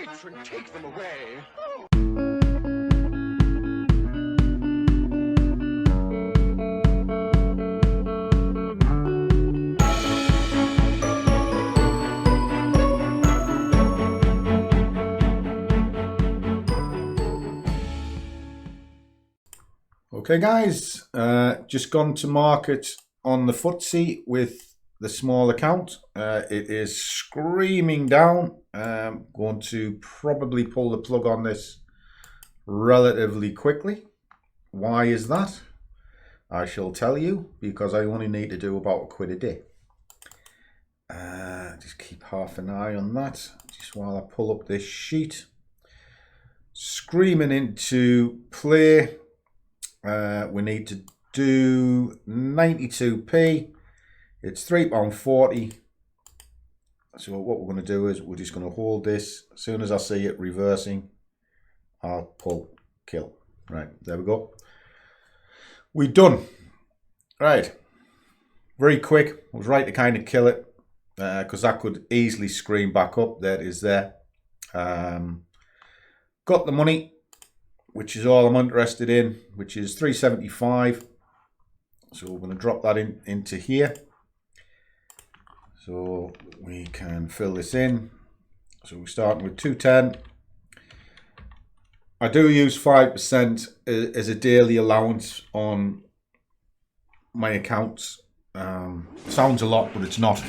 Matron, take them away. Okay guys, just gone to market on the FTSE with the small account. It is screaming down. I'm going to probably pull the plug on this relatively quickly. Why is that? I shall tell you, because I only need to do about £1 a day. Just keep half an eye on that, just while I pull up this sheet. Screaming into play. We need to do 92p. It's £3.40. So what we're going to do is we're just going to hold this. As soon as I see it reversing, I'll pull kill. Right, there we go. We're done. Right, very quick. I was right to kind of kill it because that could easily scream back up. There it is there. Got the money, which is all I'm interested in, which is 375. So we're going to drop that into here. So we can fill this in. So we're starting with 210. I do use 5% as a daily allowance on my accounts. Sounds a lot, but it's not.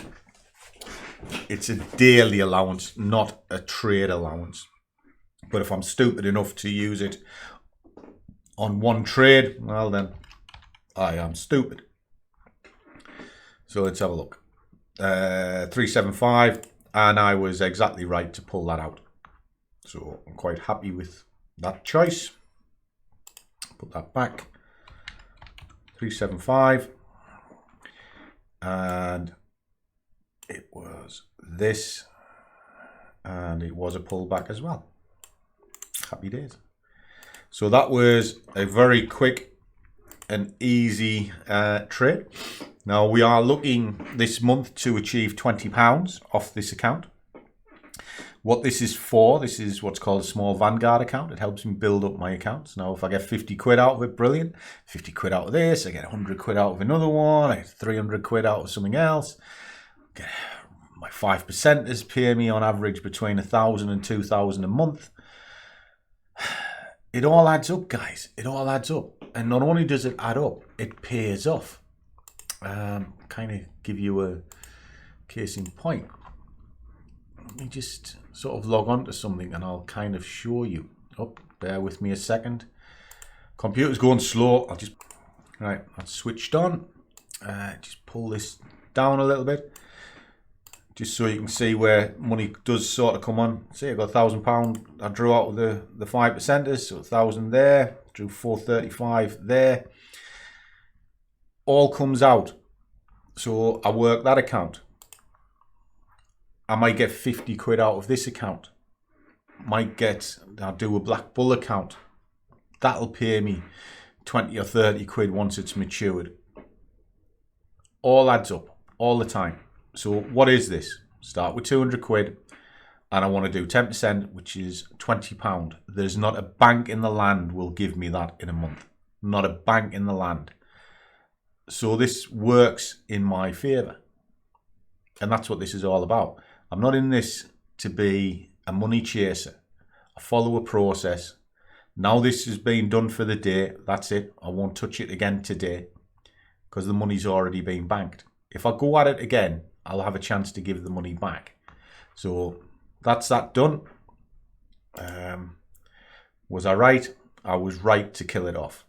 It's a daily allowance, not a trade allowance. But if I'm stupid enough to use it on one trade, well then, I am stupid. So let's have a look. 375, and I was exactly right to pull that out. So I'm quite happy with that choice. Put that back. 375. And it was this. And it was a pullback as well. Happy days. So that was a very quick and easy trade. Now we are looking this month to achieve £20 off this account. What this is for, this is what's called a small Vanguard account. It helps me build up my accounts. Now if I get 50 quid out of it, brilliant. 50 quid out of this, I get 100 quid out of another one, I get 300 quid out of something else. My 5%ers pay me on average between 1,000 and 2,000 a month. It all adds up, guys. It all adds up. And not only does it add up, it pays off. Kind of give you a case in point. Let me just sort of log on to something and I'll kind of show you. Oh, bear with me a second. Computer's going slow. Right, that's switched on. Just pull this down a little bit. Just so you can see where money does sort of come on. See, I got £1,000 I drew out of the 5%ers, so 1,000 there, drew 435 there. All comes out. So I work that account. I might get 50 quid out of this account. I'll do a BlackBull account. That'll pay me 20 or 30 quid once it's matured. All adds up, all the time. So what is this? Start with 200 quid and I want to do 10%, which is £20. There's not a bank in the land will give me that in a month. Not a bank in the land. So this works in my favour. And that's what this is all about. I'm not in this to be a money chaser. I follow a process. Now this has been done for the day. That's it. I won't touch it again today because the money's already been banked. If I go at it again, I'll have a chance to give the money back. So that's that done. Was I right? I was right to kill it off.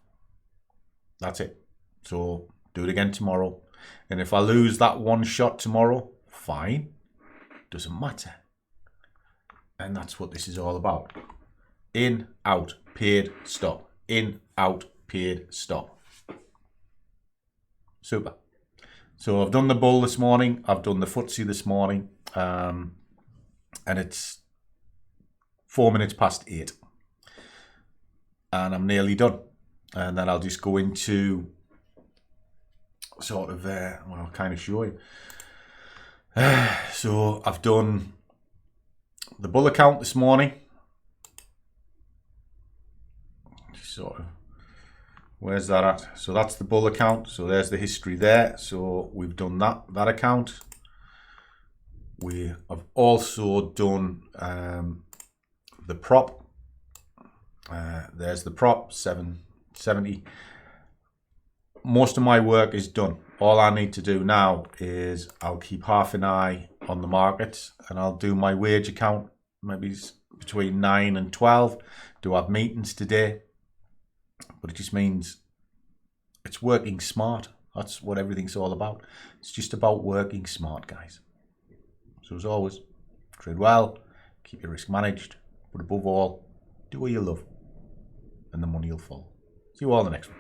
That's it. So do it again tomorrow. And if I lose that one shot tomorrow, fine. Doesn't matter. And that's what this is all about. In, out, paid, stop. In, out, paid, stop. Super. So I've done the bull this morning. I've done the FTSE this morning. And it's 8:04. And I'm nearly done. And then I'll just go into sort of, I'll kind of show you. So I've done the bull account this morning. Sort of, where's that at? So that's the bull account. So there's the history there. So we've done that account. We have also done the prop. There's the prop, 770. Most of my work is done. All I need to do now is I'll keep half an eye on the markets, and I'll do my wage account maybe between 9 and 12. Do have meetings today, but it just means it's working smart. That's what everything's all about. It's just about working smart, guys. So as always, trade well, keep your risk managed, but above all, do what you love, and the money will follow. See you all in the next one.